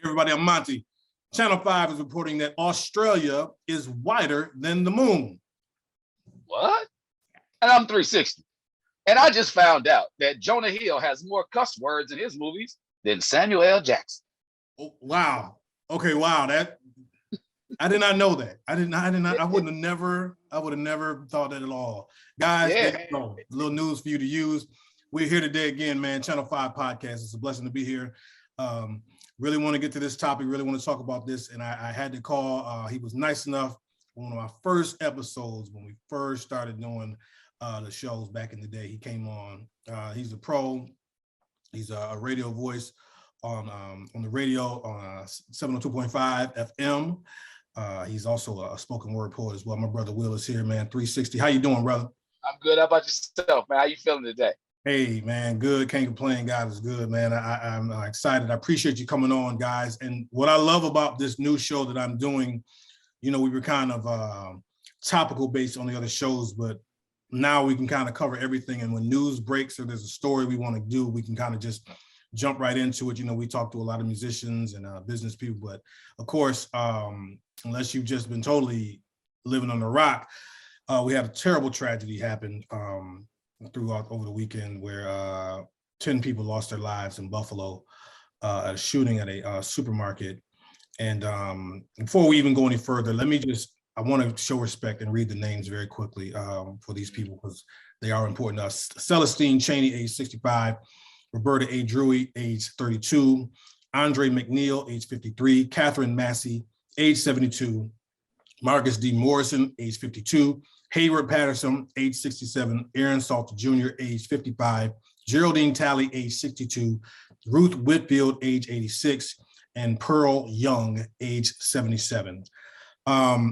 Everybody, I'm Monty. Channel 5 is reporting that Australia is whiter than the moon. What? And I'm 360. And I just found out that Jonah Hill has more cuss words in his movies than Samuel L. Jackson. Oh, wow. Okay, wow. That I did not know that. I would have never thought that at all. Guys, there you go. A little news for you to use. We're here today again, man. Channel 5 podcast. It's a blessing to be here. Really want to get to this topic, really want to talk about this. And I had to call, he was nice enough, one of my first episodes when we first started doing the shows back in the day. He came on, he's a pro, he's a radio voice on the radio on 702.5 FM. He's also a spoken word poet as well. My brother Will is here, man. 360. How you doing, brother? I'm good. How about yourself, man? How you feeling today? Hey, man, good. Can't complain. God is good, man. I'm excited. I appreciate you coming on, guys. And what I love about this new show that I'm doing, you know, we were kind of topical based on the other shows, but now we can kind of cover everything. And when news breaks or there's a story we want to do, we can kind of just jump right into it. You know, we talk to a lot of musicians and business people, but of course, unless you've just been totally living on the rock, we had a terrible tragedy happen throughout over the weekend where 10 people lost their lives in Buffalo at a shooting at a supermarket. And before we even go any further, I want to show respect and read the names very quickly for these people because they are important to us. Celestine Cheney, age 65, Roberta A. Drury, age 32, Andre McNeil, age 53, Catherine Massey, age 72, Marcus D. Morrison, age 52, Hayward Patterson, age 67, Aaron Salter Jr., age 55, Geraldine Talley, age 62, Ruth Whitfield, age 86, and Pearl Young, age 77.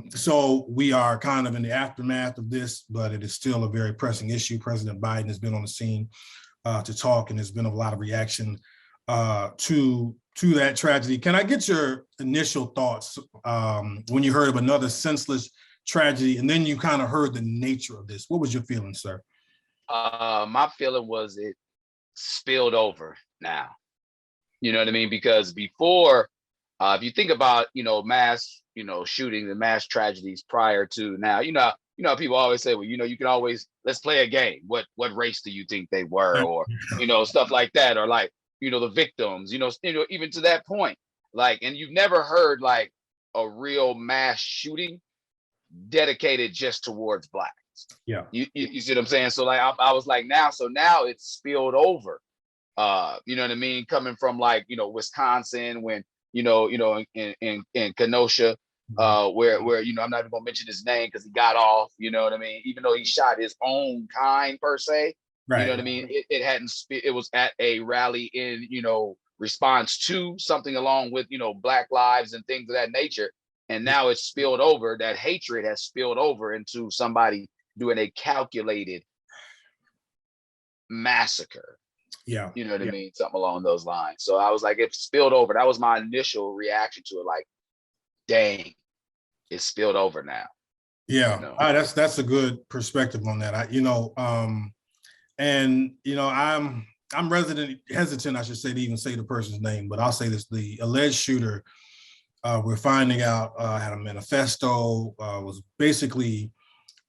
So we are kind of in the aftermath of this, but it is still a very pressing issue. President Biden has been on the scene to talk, and there's been a lot of reaction to that tragedy. Can I get your initial thoughts when you heard of another senseless tragedy, and then you kind of heard the nature of this? What was your feeling, sir? My feeling was it spilled over now. You know what I mean? Because before, if you think about, mass, shooting and mass tragedies prior to now, people always say, well, you can always, let's play a game. What race do you think they were? Or, stuff like that. Or like, the victims, even to that point, like, and you've never heard like a real mass shooting dedicated just towards blacks. Yeah. You see what I'm saying? So like, I was like, now it's spilled over. You know what I mean? Coming from like, Wisconsin, when, in Kenosha, where I'm not even gonna mention his name because he got off, you know what I mean? Even though he shot his own kind per se, right. You know what I mean? It was at a rally in, response to something along with, Black lives and things of that nature. And now it's spilled over, that hatred has spilled over into somebody doing a calculated massacre. Yeah. You know what I mean? Something along those lines. So I was like, it spilled over. That was my initial reaction to it. Like, dang, it's spilled over now. Yeah. That's a good perspective on that. I'm hesitant, I should say, to even say the person's name, but I'll say this: the alleged shooter, we're finding out, had a manifesto, was basically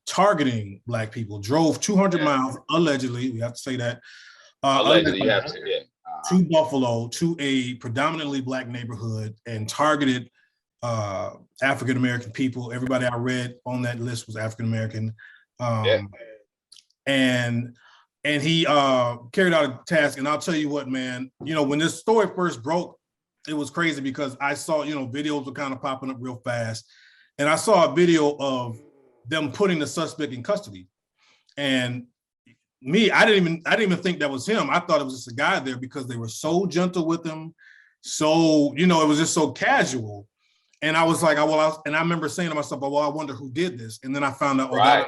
targeting Black people, drove 200 miles, allegedly, we have to say that, allegedly, you have to, to Buffalo, to a predominantly Black neighborhood, and targeted African-American people. Everybody I read on that list was African-American. And he carried out a task. And I'll tell you what, man, when this story first broke, it was crazy because I saw, videos were kind of popping up real fast. And I saw a video of them putting the suspect in custody. And I didn't even think that was him. I thought it was just a guy there because they were so gentle with him. So, it was just so casual. And I was like, and I remember saying to myself, well, I wonder who did this. And then I found out, right.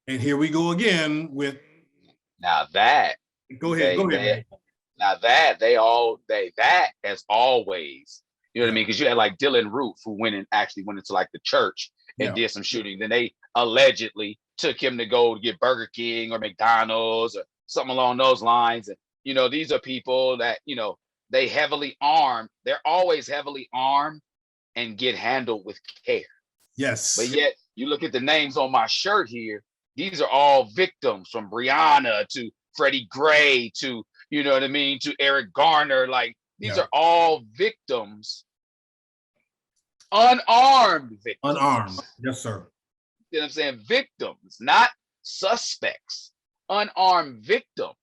And here we go again with. Now that. Go ahead. Now that that as always, you know what I mean? Because you had like Dylan Roof, who went into like the church and did some shooting. Then they allegedly took him to go get Burger King or McDonald's or something along those lines. And, these are people that, They heavily armed. They're always heavily armed and get handled with care. Yes. But yet, you look at the names on my shirt here. These are all victims, from Breonna to Freddie Gray to, you know what I mean, to Eric Garner. Like, these are all victims, unarmed victims. Unarmed. Yes, sir. You know what I'm saying? Victims, not suspects. Unarmed victims.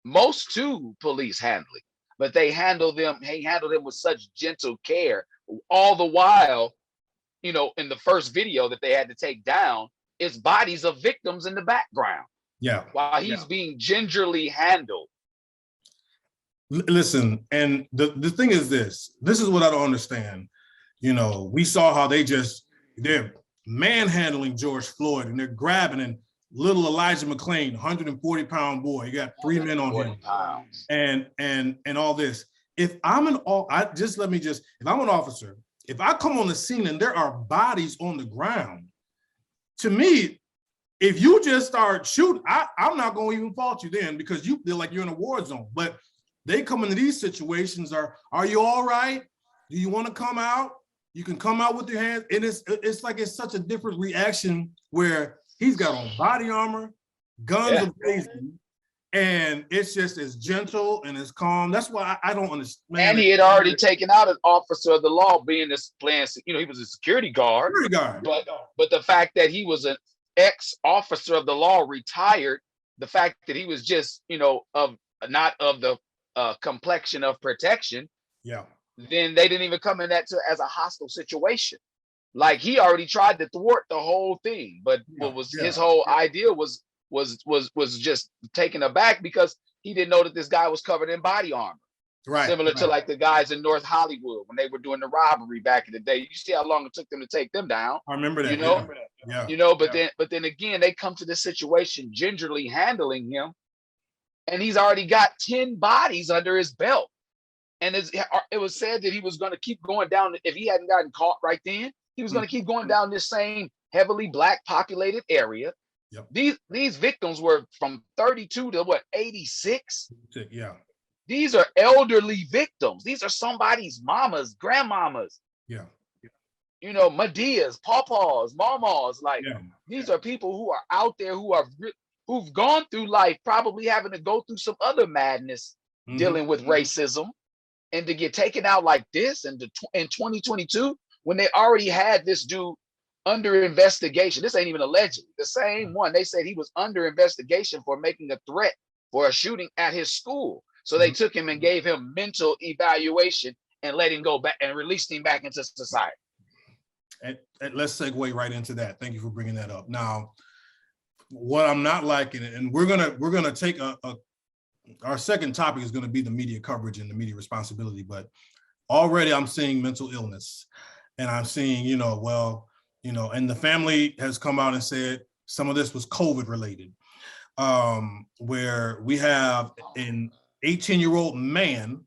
Most too police handling, but they handle them with such gentle care. All the while, you know, in the first video that they had to take down, is bodies of victims in the background. Yeah. While he's being gingerly handled. Listen, and the thing is this is what I don't understand. You know, we saw how they're manhandling George Floyd, and they're grabbing, and little Elijah McClain, 140-pound boy, you got 3 men on him, and all this. If I'm an officer, if I come on the scene and there are bodies on the ground, to me, if you just start shooting, I'm not going to even fault you then, because you feel like you're in a war zone. But they come into these situations, are you all right? Do you want to come out? You can come out with your hands. And it's like it's such a different reaction where he's got on body armor, guns are blazing, and it's just as gentle and as calm. That's why I don't understand. And he had already taken out an officer of the law, being this plan. You know, he was a security guard. But the fact that he was an ex-officer of the law, retired, the fact that he was just, you know, not of the complexion of protection, then they didn't even come in that as a hostile situation. Like, he already tried to thwart the whole thing, but his whole idea was just taken aback because he didn't know that this guy was covered in body armor. Similar to like the guys in North Hollywood when they were doing the robbery back in the day. You see how long it took them to take them down. I remember that. You know, you know. But then again, they come to this situation gingerly handling him, and he's already got 10 bodies under his belt. And it was said that he was going to keep going down. If he hadn't gotten caught right then, he was going to keep going down this same heavily Black populated area. These victims were from 32 to 86. These are elderly victims. These are somebody's mamas, grandmamas. You know, Medeas, pawpaws, mamas. Like, these are people who are out there who've gone through life, probably having to go through some other madness, dealing with racism, and to get taken out like this in 2022, when they already had this dude under investigation. This ain't even alleged. The same one, they said he was under investigation for making a threat for a shooting at his school. So they took him and gave him mental evaluation and let him go back and released him back into society. And let's segue right into that. Thank you for bringing that up. Now, what I'm not liking, and we're gonna take our second topic is going to be the media coverage and the media responsibility. But already I'm seeing mental illness, and I'm seeing, and the family has come out and said some of this was COVID related, where we have an 18-year-old man.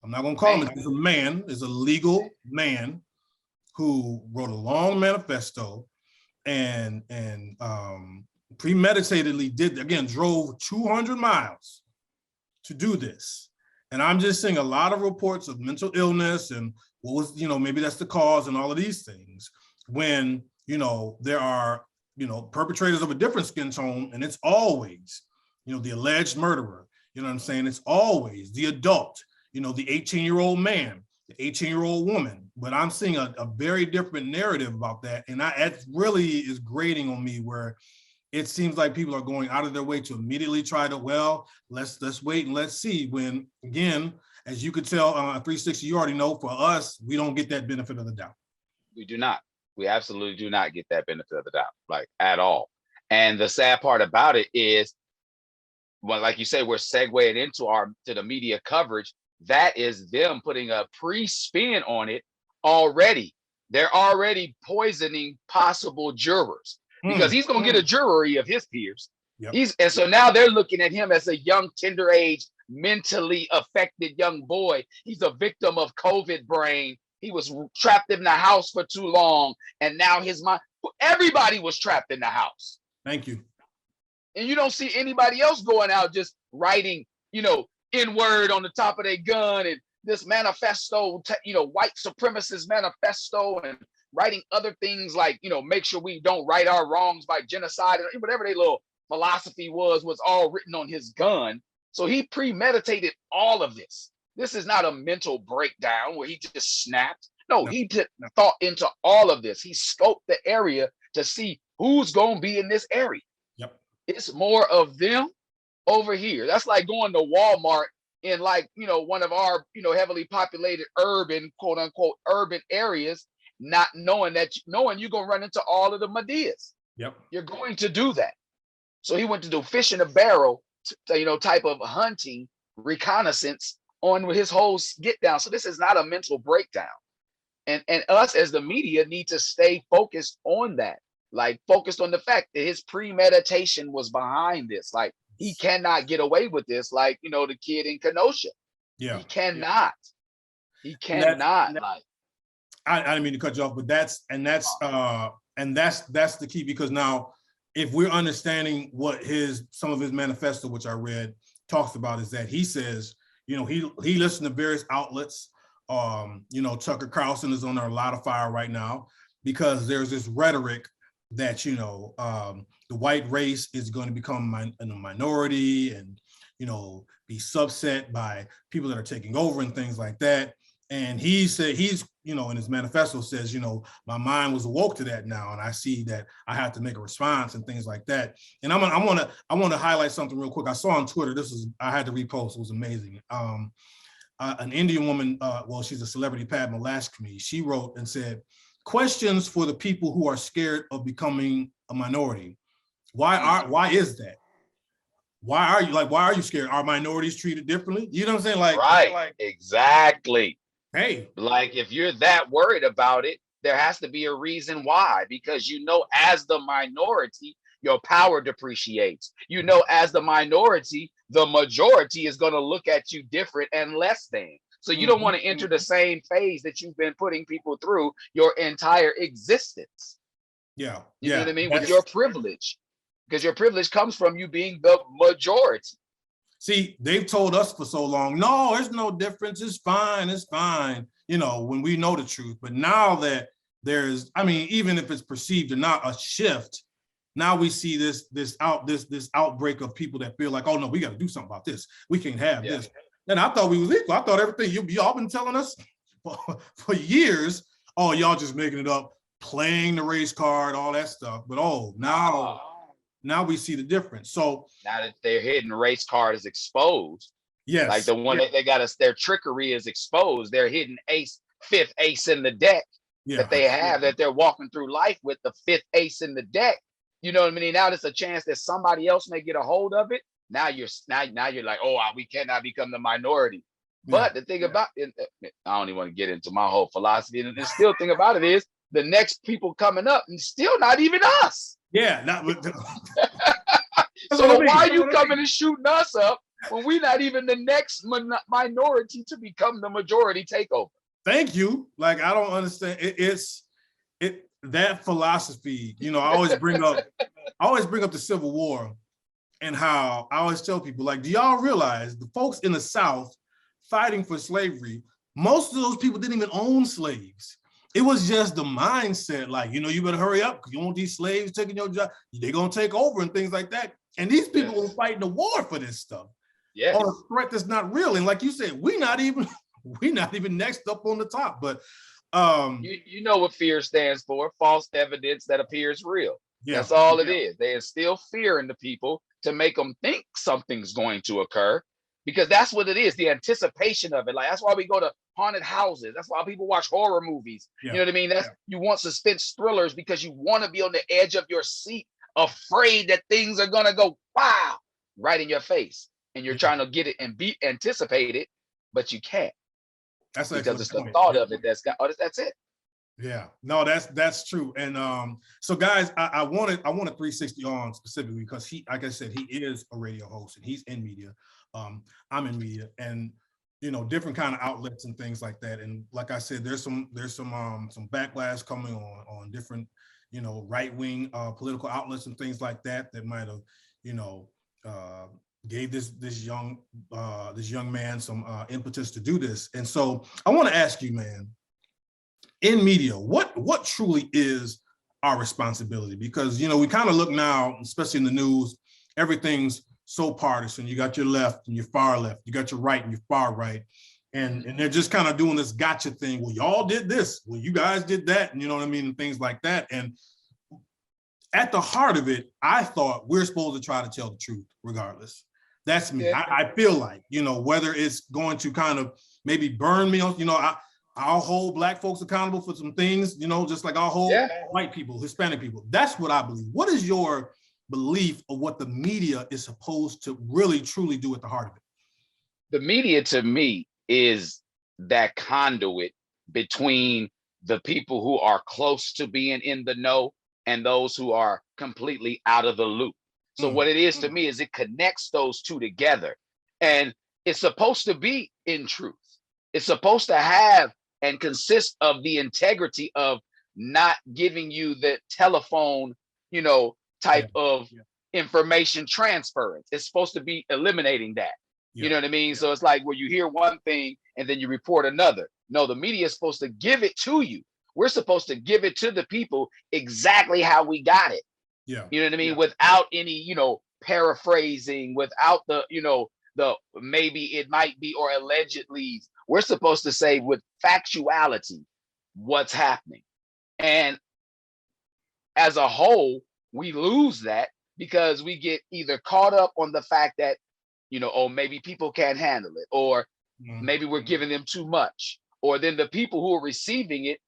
I'm not going to call him, he's a man, is a legal man who wrote a long manifesto and premeditatedly drove 200 miles to do this. And I'm just seeing a lot of reports of mental illness and what was, maybe that's the cause and all of these things, when, there are, perpetrators of a different skin tone, and it's always, the alleged murderer, what I'm saying? It's always the adult, the 18-year-old man, the 18-year-old woman. But I'm seeing a very different narrative about that. And it really is grating on me, where it seems like people are going out of their way to immediately try to, let's wait and let's see. When, again, as you could tell, 360, you already know, for us, we don't get that benefit of the doubt. We do not. We absolutely do not get that benefit of the doubt, like, at all. And the sad part about it is, well, like you say, we're segueing to the media coverage. That is them putting a pre-spin on it already. They're already poisoning possible jurors, because he's going to get a jury of his peers. And so now they're looking at him as a young, tender age, mentally affected young boy. He's a victim of COVID brain. He was trapped in the house for too long. And now his mind, everybody was trapped in the house. Thank you. And you don't see anybody else going out just writing, N-word on the top of their gun and this manifesto, white supremacist manifesto, and writing other things like, make sure we don't right our wrongs by genocide, and whatever their little philosophy was all written on his gun. So he premeditated all of this. This is not a mental breakdown where he just snapped. No, he did thought into all of this. He scoped the area to see who's going to be in this area. Yep. It's more of them over here. That's like going to Walmart in one of our, heavily populated urban, quote unquote, urban areas, not knowing you're going to run into all of the Medias. Yep. You're going to do that. So he went to do fish in a barrel, type of hunting reconnaissance on his whole get down. So this is not a mental breakdown. And us as the media need to stay focused on that, focused on the fact that his premeditation was behind this. He cannot get away with this, the kid in Kenosha. Yeah. He cannot. He cannot. I didn't mean to cut you off, but that's the key, because now if we're understanding what some of his manifesto, which I read, talks about, is that he says, he listened to various outlets. Tucker Carlson is on a lot of fire right now because there's this rhetoric that, the white race is going to become a minority and, be subset by people that are taking over and things like that. And he said, in his manifesto says, my mind was awoke to that now, and I see that I have to make a response and things like that. And I want to highlight something real quick. I saw on Twitter, I had to repost, it was amazing. An Indian woman, she's a celebrity, Padma Lakshmi, she wrote and said, questions for the people who are scared of becoming a minority. Why is that? Why are you scared? Are minorities treated differently? You know what I'm saying? Right, exactly. Hey, if you're that worried about it, there has to be a reason why, because as the minority, your power depreciates. As the minority, the majority is going to look at you different and less than. So you don't want to enter the same phase that you've been putting people through your entire existence. Yeah. You know what I mean? With your privilege, because your privilege comes from you being the majority. See, they've told us for so long, no, there's no difference. It's fine. It's fine. When we know the truth. But now that there's, even if it's perceived or not, a shift, now we see this outbreak of people that feel like, oh no, we got to do something about this. We can't have this. And I thought we was equal. I thought everything y'all been telling us for years, oh, y'all just making it up, playing the race card, all that stuff. But now we see the difference. So now that their hidden race card is exposed, yes, the one that they got us, their trickery is exposed. Their hidden fifth ace in the deck that they have, that they're walking through life with, the fifth ace in the deck. You know what I mean? Now there's a chance that somebody else may get a hold of it. Now you're like, oh, we cannot become the minority. But the thing about it, I don't even want to get into my whole philosophy. And the still thing about it is the next people coming up and still not even us. Yeah. So why are you coming and shooting us up when we're not even the next minority to become the majority takeover? Thank you. I don't understand. That philosophy, I always bring up the Civil War, and how I always tell people, do y'all realize the folks in the South fighting for slavery, most of those people didn't even own slaves. It was just the mindset, you better hurry up because you want these slaves taking your job. They're going to take over and things like that. And these people were fighting the war for this stuff. Yes. On a threat that's not real. And like you said, we're not even next up on the top. But you know what fear stands for: false evidence that appears real. Yeah. That's all it is. They instill fear into people to make them think something's going to occur, because that's what it is, the anticipation of it. That's why we go to haunted houses. That's why people watch horror movies. You know what I mean? You want suspense thrillers because you want to be on the edge of your seat, afraid that things are going to go, wow, right in your face. And you're trying to get it and anticipate it, but you can't. That's because it's the thought of it that's it. Yeah, no, that's true. And so guys, I wanted 360 on specifically because he, like I said, he is a radio host and he's in media. I'm in media, and different kind of outlets and things like that. And like I said, there's some backlash coming on different right-wing political outlets and things like that might have gave this young man some impetus to do this. And so I want to ask you, man, in media, what truly is our responsibility? Because we kind of look now, especially in the news, everything's so partisan. You got your left and your far left, you got your right and your far right. And they're just kind of doing this gotcha thing. Well, y'all did this. Well, you guys did that. And you know what I mean? And things like that. And at the heart of it, I thought we're supposed to try to tell the truth regardless. That's me. Yeah. I feel like, whether it's going to kind of maybe burn me on, I'll hold Black folks accountable for some things, just like I'll hold white people, Hispanic people. That's what I believe. What is your belief of what the media is supposed to really, truly do at the heart of it? The media, to me, is that conduit between the people who are close to being in the know and those who are completely out of the loop. So what it is to me is it connects those two together. And it's supposed to be in truth. It's supposed to have and consist of the integrity of not giving you the telephone, type of information transference. It's supposed to be eliminating that. You know what I mean? So it's like where you hear one thing and then you report another. No, the media is supposed to give it to you. We're supposed to give it to the people exactly how we got it. Yeah. You know what I mean? Without any, paraphrasing, without the, the maybe it might be or allegedly. We're supposed to say with factuality what's happening. And as a whole, we lose that because we get either caught up on the fact that, oh, maybe people can't handle it, or maybe we're giving them too much, or then the people who are receiving it,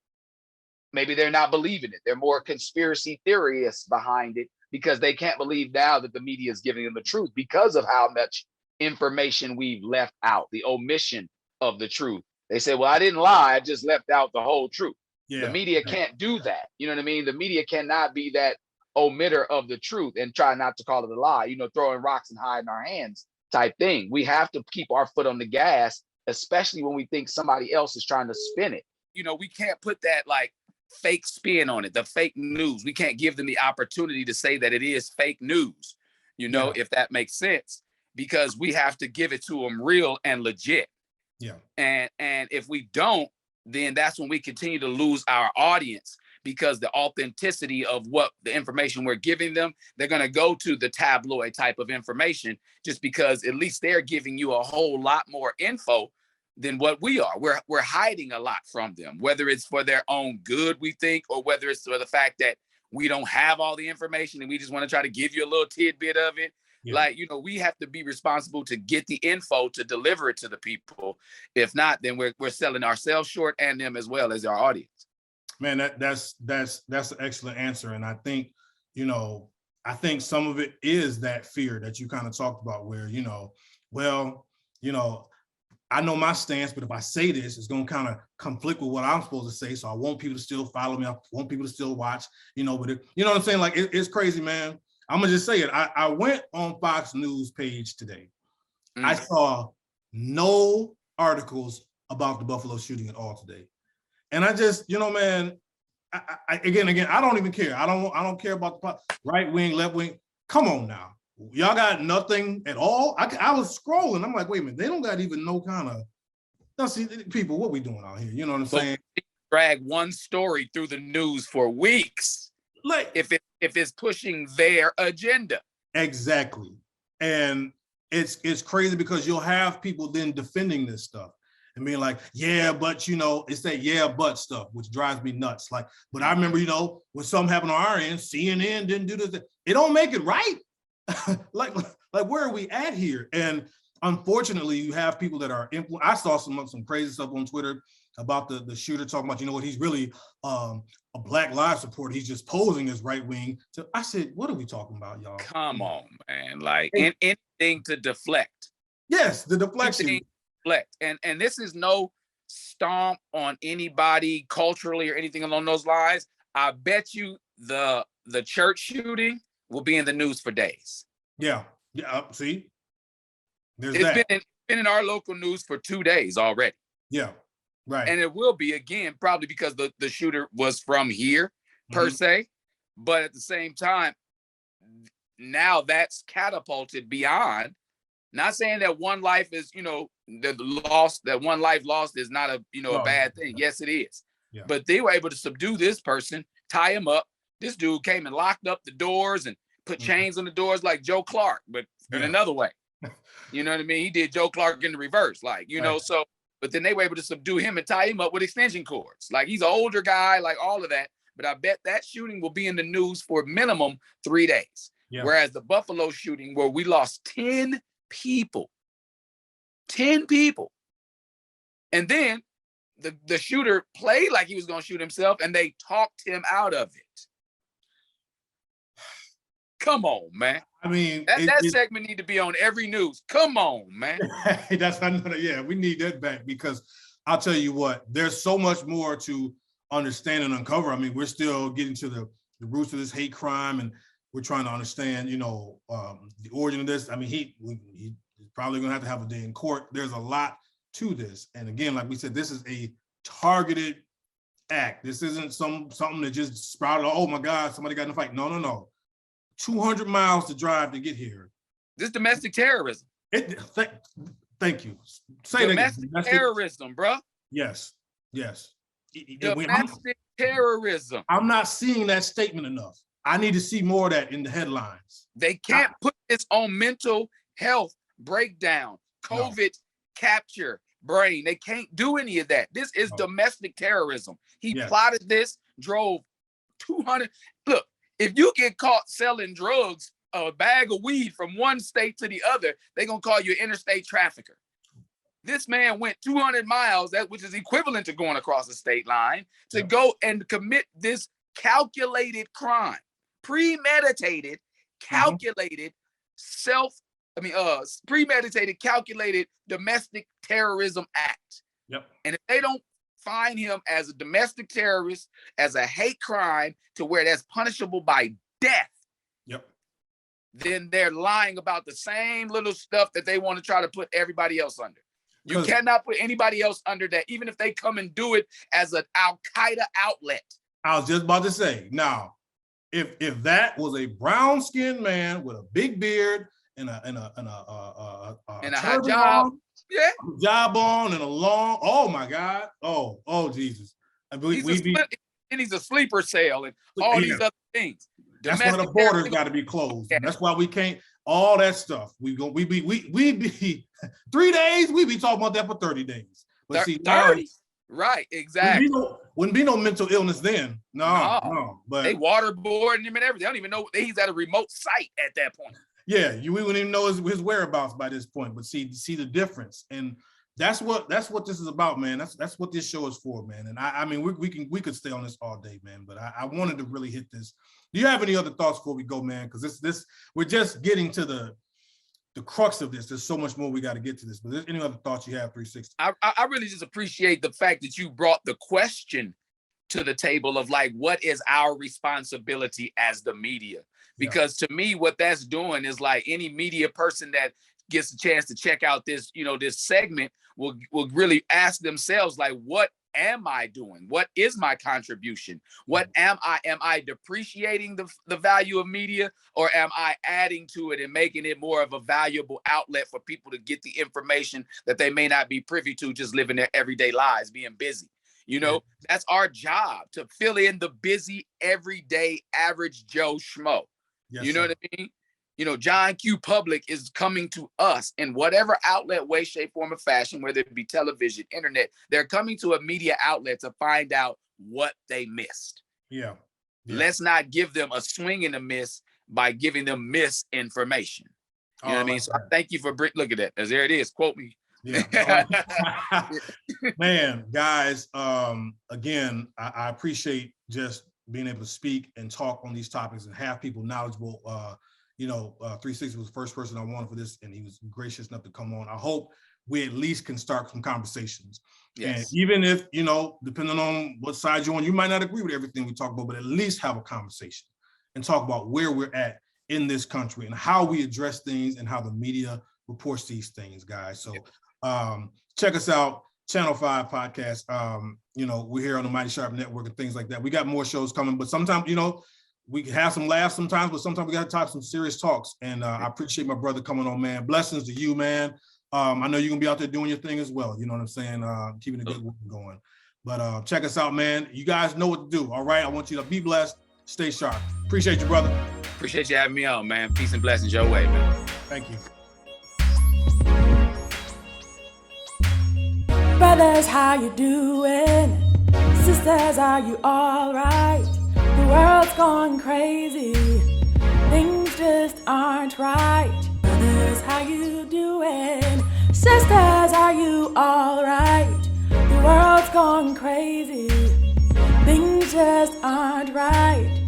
maybe they're not believing it. They're more conspiracy theorists behind it because they can't believe now that the media is giving them the truth because of how much information we've left out, the omission of the truth. They say, well, I didn't lie, I just left out the whole truth. The media can't do that. You know what I mean? The media cannot be that omitter of the truth and try not to call it a lie, throwing rocks and hiding our hands type thing. We have to keep our foot on the gas, especially when we think somebody else is trying to spin it. We can't put that like fake spin on it, the fake news. We can't give them the opportunity to say that it is fake news, if that makes sense, because we have to give it to them real and legit. And if we don't, then that's when we continue to lose our audience, because the authenticity of what the information we're giving them, they're going to go to the tabloid type of information just because at least they're giving you a whole lot more info than what we are. We're hiding a lot from them, whether it's for their own good, we think, or whether it's for the fact that we don't have all the information and we just want to try to give you a little tidbit of it. Like, we have to be responsible to get the info to deliver it to the people. If not, then we're selling ourselves short and them as well as our audience. Man, that's an excellent answer. And I think, I think some of it is that fear that you kind of talked about where, I know my stance, but if I say this, it's going to kind of conflict with what I'm supposed to say. So I want people to still follow me. I want people to still watch, but you know what I'm saying? Like, it's crazy, man. I'm going to just say it. I went on Fox News page today. I saw no articles about the Buffalo shooting at all today. And I just, man, again, I don't even care. I don't care about the right wing, left wing. Come on now. Y'all got nothing at all. I was scrolling. I'm like, wait a minute. They don't got even no kind of, now see, people, what we doing out here? You know what I'm saying? Drag one story through the news for weeks. Like, if it's pushing their agenda. Exactly. And it's crazy because you'll have people then defending this stuff and being like, yeah, but it's that yeah, but stuff, which drives me nuts. Like, but I remember, when something happened on our end, CNN didn't do this. It don't make it right. like where are we at here? And unfortunately, you have people that are I saw some crazy stuff on Twitter about the shooter talking about, what, he's really a Black Lives supporter. He's just posing as right wing. So I said, what are we talking about, y'all? Come on, man. Like, anything to deflect. Yes, the deflection. Deflect. And this is no stomp on anybody culturally or anything along those lines. I bet you the church shooting will be in the news for days. Yeah. See, it's been in our local news for 2 days already. Yeah. Right. And it will be again, probably because the shooter was from here per se. But at the same time, now that's catapulted beyond Not saying that one life is, that one life lost is not a, a bad thing. Yes, it is. Yeah. But they were able to subdue this person, tie him up. This dude came and locked up the doors and put chains on the doors like Joe Clark, but in another way. You know what I mean? He did Joe Clark in the reverse, like, so, but then they were able to subdue him and tie him up with extension cords. Like, he's an older guy, like all of that. But I bet that shooting will be in the news for minimum 3 days. Yeah. Whereas the Buffalo shooting, where we lost 10 people, and then the shooter played like he was going to shoot himself, and they talked him out of it. Come on, man. I mean, that segment need to be on every news. Come on, man. That's another, we need that back, because I'll tell you what, there's so much more to understand and uncover. I mean, we're still getting to the roots of this hate crime, and we're trying to understand, the origin of this. I mean, he's probably going to have a day in court. There's a lot to this. And again, like we said, this is a targeted act. This isn't something that just sprouted, oh my God, somebody got in a fight. No. 200 miles to drive to get here. This domestic terrorism. Thank you. Say domestic terrorism, bro. Yes. Domestic terrorism. I'm not seeing that statement enough. I need to see more of that in the headlines. They can't put this on mental health breakdown, COVID capture, brain. They can't do any of that. This is domestic terrorism. He plotted this, drove 200. Look, if you get caught selling drugs, a bag of weed from one state to the other, they're going to call you an interstate trafficker. This man went 200 miles, which is equivalent to going across the state line, to go and commit this calculated crime. Premeditated, calculated, premeditated, calculated domestic terrorism act. Yep. And if they don't find him as a domestic terrorist, as a hate crime to where that's punishable by death, then they're lying about the same little stuff that they want to try to put everybody else under. You cannot put anybody else under that, even if they come and do it as an Al-Qaeda outlet. I was just about to say, now, if that was a brown-skinned man with a big beard and a hijab, job on and a long, oh my God, oh Jesus, he's a sleeper cell and all these other things. That's why the borders got to be closed. That's why we can't. All that stuff. We be 3 days. We be talking about that for 30 days. But see, 30. Right, exactly. Wouldn't be no mental illness then. No. But they waterboarding him and everything. They don't even know he's at a remote site at that point. Yeah, we wouldn't even know his whereabouts by this point. But see the difference, and that's what this is about, man. That's what this show is for, man. And I mean, we could stay on this all day, man. But I wanted to really hit this. Do you have any other thoughts before we go, man? Because this we're just getting to the crux of this. There's so much more we got to get to this. But there's any other thoughts you have, 360? I really just appreciate the fact that you brought the question to the table of like, what is our responsibility as the media? Because to me, what that's doing is like any media person that gets a chance to check out this, this segment will really ask themselves, like, what am I doing? What is my contribution? What am I depreciating the value of media, or am I adding to it and making it more of a valuable outlet for people to get the information that they may not be privy to, just living their everyday lives, being busy? That's our job, to fill in the busy, everyday, average Joe Schmo. Yes, what I mean? John Q. Public is coming to us in whatever outlet, way, shape, form, or fashion, whether it be television, internet. They're coming to a media outlet to find out what they missed. Yeah. Let's not give them a swing and a miss by giving them misinformation. You know what I mean? So I thank you for look at that. As there it is. Quote me. Yeah. Man, guys, again, I appreciate just being able to speak and talk on these topics and have people knowledgeable. 360 was the first person I wanted for this, and he was gracious enough to come on. I hope we at least can start some conversations. Yes. And even if, depending on what side you're on, you might not agree with everything we talk about, but at least have a conversation and talk about where we're at in this country and how we address things and how the media reports these things, guys. So check us out, Channel 5 podcast. We're here on the Mighty Sharp Network and things like that. We got more shows coming, but sometimes, we can have some laughs sometimes, but sometimes we got to talk some serious talks. And I appreciate my brother coming on, man. Blessings to you, man. I know you're gonna be out there doing your thing as well. You know what I'm saying? Keeping the good work going. But check us out, man. You guys know what to do. All right. I want you to be blessed. Stay sharp. Appreciate you, brother. Appreciate you having me on, man. Peace and blessings your way, man. Thank you. Brothers, how you doing? Sisters, are you all right? The world's going crazy. Things just aren't right. Brothers, how you doing? Sisters, are you all right? The world's going crazy. Things just aren't right.